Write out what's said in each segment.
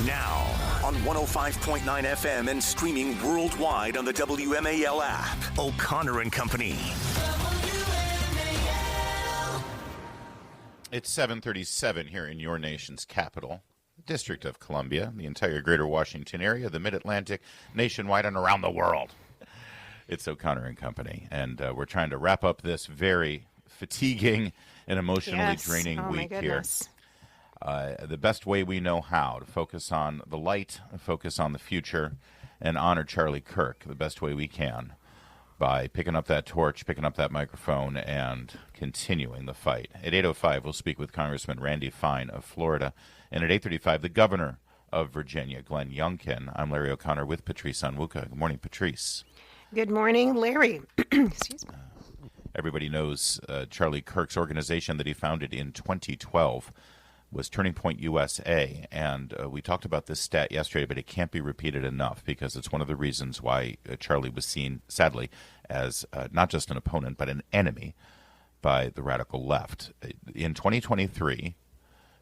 Now, on 105.9 FM and streaming worldwide on the WMAL app. O'Connor and Company. It's 7:37 here in your nation's capital, District of Columbia, the entire greater Washington area, the Mid-Atlantic, nationwide, and around the world. It's O'Connor and Company, and we're trying to wrap up this very fatiguing and emotionally draining week here. The best way we know how to focus on the light, focus on the future, and honor Charlie Kirk the best way we can by picking up that torch, picking up that microphone, and continuing the fight. At 8:05, we'll speak with Congressman Randy Fine of Florida, and at 8:35, the governor of Virginia, Glenn Youngkin. I'm Larry O'Connor with Patrice Onwuka. Good morning, Patrice. Good morning, Larry. Excuse me. Everybody knows Charlie Kirk's organization that he founded in 2012 was Turning Point USA, and we talked about this stat yesterday, but it can't be repeated enough because it's one of the reasons why Charlie was seen, sadly, as not just an opponent, but an enemy by the radical left. In 2023,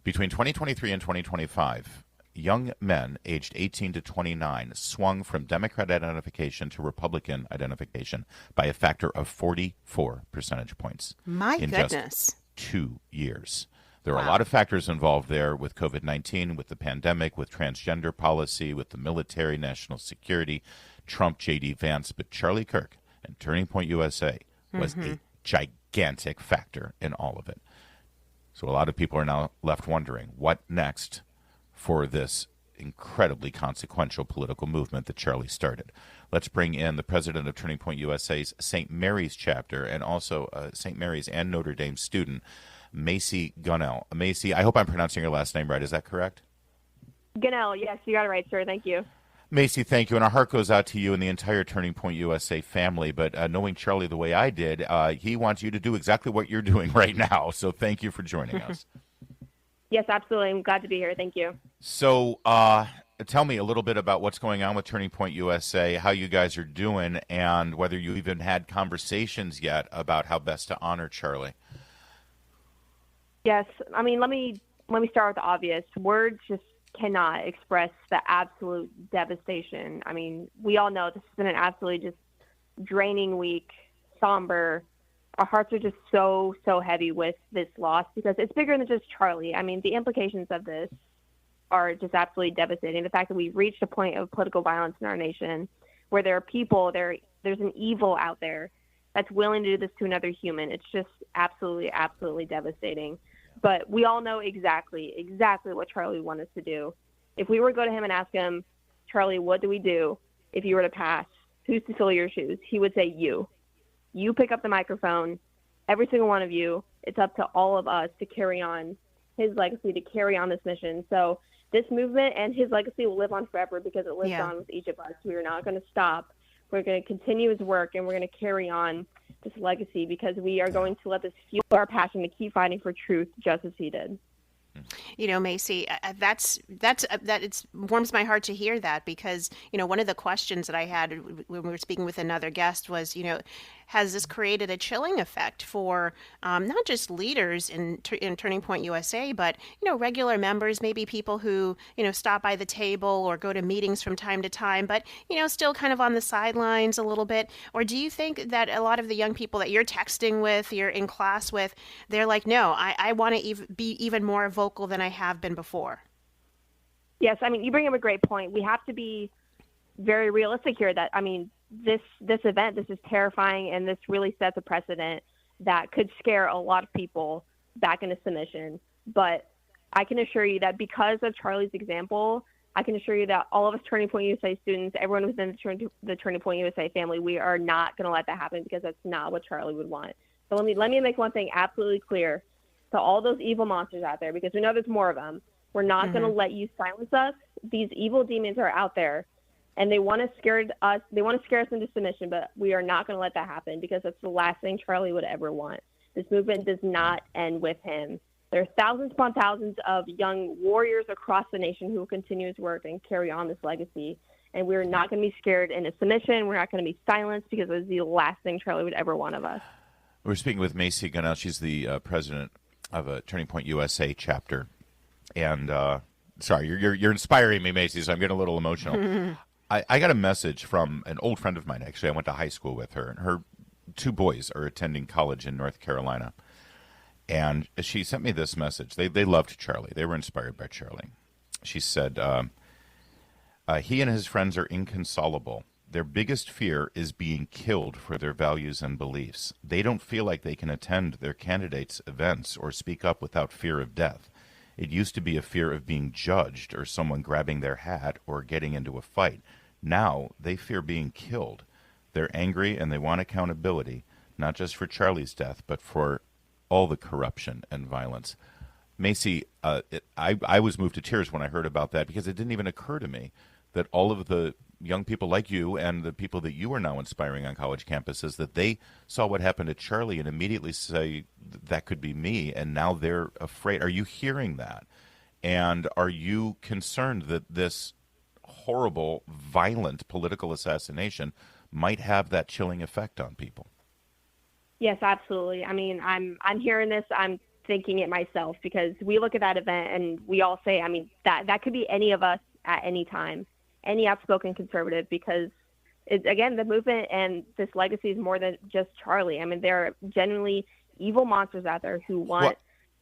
between 2023 and 2025, young men aged 18 to 29 swung from Democrat identification to Republican identification by a factor of 44 percentage points. My goodness. Just 2 years. There are a lot of factors involved there with COVID-19, with the pandemic, with transgender policy, with the military, national security, Trump, J.D. Vance. But Charlie Kirk and Turning Point USA was a gigantic factor in all of it. So a lot of people are now left wondering, what next for this incredibly consequential political movement that Charlie started? Let's bring in the president of Turning Point USA's St. Mary's chapter and also St. Mary's and Notre Dame student, Macy Gunnell. Macy, I hope I'm pronouncing your last name right. Is that correct? Gunnell, yes, you got it right, sir. Thank you. Macy, thank you. And our heart goes out to you and the entire Turning Point USA family. But knowing Charlie the way I did, he wants you to do exactly what you're doing right now. So thank you for joining us. Yes, absolutely. I'm glad to be here. Thank you. So tell me a little bit about what's going on with Turning Point USA, how you guys are doing, and whether you even had conversations yet about how best to honor Charlie. Yes, I mean, let me start with the obvious. Words just cannot express the absolute devastation. I mean, we all know this has been an absolutely just draining week, somber. Our hearts are just so heavy with this loss because it's bigger than just Charlie. I mean, the implications of this are just absolutely devastating. The fact that we've reached a point of political violence in our nation where there are people, there's an evil out there that's willing to do this to another human. It's just absolutely devastating. But we all know exactly what Charlie wanted us to do. If we were to go to him and ask him, Charlie, what do we do if you were to pass? Who's to fill your shoes? He would say, you. You pick up the microphone, every single one of you. It's up to all of us to carry on his legacy, to carry on this mission. So this movement and his legacy will live on forever because it lives on with each of us. We are not going to stop. We're going to continue his work, and we're going to carry on this legacy because we are going to let this fuel our passion to keep fighting for truth just as he did. You know, Macy, it warms my heart to hear that because, you know, one of the questions that I had when we were speaking with another guest was, you know, has this created a chilling effect for not just leaders in Turning Point USA, but, you know, regular members, maybe people who, you know, stop by the table or go to meetings from time to time, but, you know, still kind of on the sidelines a little bit? Or do you think that a lot of the young people that you're texting with, you're in class with, they're like, no, I want to be even more vocal than I have been before? Yes, I mean, you bring up a great point. We have to be very realistic here that, I mean, this event, this is terrifying, and this really sets a precedent that could scare a lot of people back into submission. But I can assure you that because of Charlie's example, I can assure you that all of us Turning Point USA students, everyone within the Turning Point USA family, we are not going to let that happen because that's not what Charlie would want. So let me make one thing absolutely clear to all those evil monsters out there, because we know there's more of them. We're not going to let you silence us. These evil demons are out there, and they want to scare us. They want to scare us into submission, but we are not going to let that happen because that's the last thing Charlie would ever want. This movement does not end with him. There are thousands upon thousands of young warriors across the nation who will continue his work and carry on this legacy. And we're not going to be scared into submission. We're not going to be silenced because it was the last thing Charlie would ever want of us. We're speaking with Macy Gunnell. She's the president of a Turning Point USA chapter. And Sorry, you're inspiring me, Macy, so I'm getting a little emotional. I got a message from an old friend of mine, actually. I went to high school with her, and her two boys are attending college in North Carolina. And she sent me this message. They loved Charlie. They were inspired by Charlie. She said, he and his friends are inconsolable. Their biggest fear is being killed for their values and beliefs. They don't feel like they can attend their candidates' events or speak up without fear of death. It used to be a fear of being judged or someone grabbing their hat or getting into a fight. Now they fear being killed. They're angry and they want accountability, not just for Charlie's death, but for all the corruption and violence. Macy, I was moved to tears when I heard about that, because it didn't even occur to me that all of the young people like you and the people that you are now inspiring on college campuses, that they saw what happened to Charlie and immediately say, that could be me, and now they're afraid. Are you hearing that? And are you concerned that this horrible, violent political assassination might have that chilling effect on people? Yes, absolutely. I mean, I'm hearing this. I'm thinking it myself, because we look at that event and we all say, I mean, that could be any of us at any time, any outspoken conservative, because again, the movement and this legacy is more than just Charlie. I mean, there are genuinely evil monsters out there who want. Well,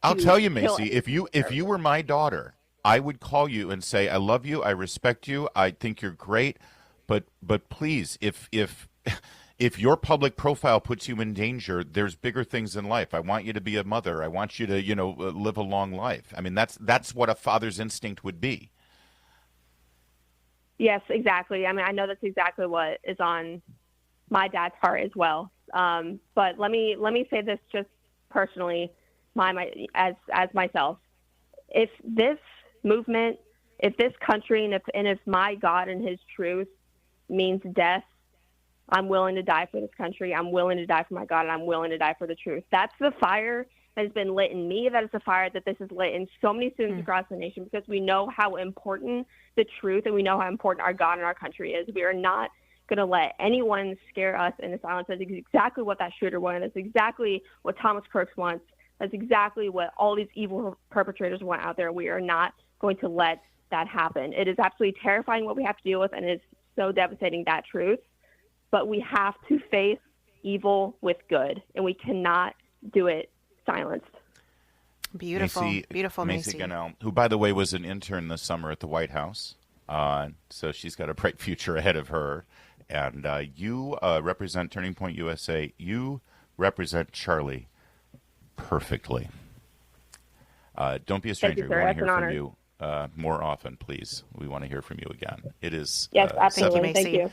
I'll tell you, Macy, if you were my daughter, I would call you and say, I love you, I respect you, I think you're great, but please, if your public profile puts you in danger, there's bigger things in life. I want you to be a mother. I want you to, live a long life. I mean, that's what a father's instinct would be. Yes, exactly. I mean, I know that's exactly what is on my dad's heart as well. But let me say this just personally, as myself. If this movement, if this country, and if my God and His truth means death, I'm willing to die for this country. I'm willing to die for my God, and I'm willing to die for the truth. That's the fire that has been lit in me. That is the fire that this has lit in so many students across the nation, because we know how important the truth, and we know how important our God and our country is. We are not going to let anyone scare us into silence. That's exactly what that shooter wanted. That's exactly what Thomas Kirk wants. That's exactly what all these evil perpetrators want out there. We are not going to let that happen. It is absolutely terrifying what we have to deal with, and it's so devastating, that truth. But we have to face evil with good, and we cannot do it silenced. Beautiful, beautiful Macy Gunnell, who, by the way, was an intern this summer at the White House. So she's got a bright future ahead of her. And you represent Turning Point USA. You represent Charlie perfectly. Don't be a stranger. Thank you, sir. We want to hear from you more often, please. We want to hear from you again. It is yes, absolutely. Thank you, Macy. Thank you.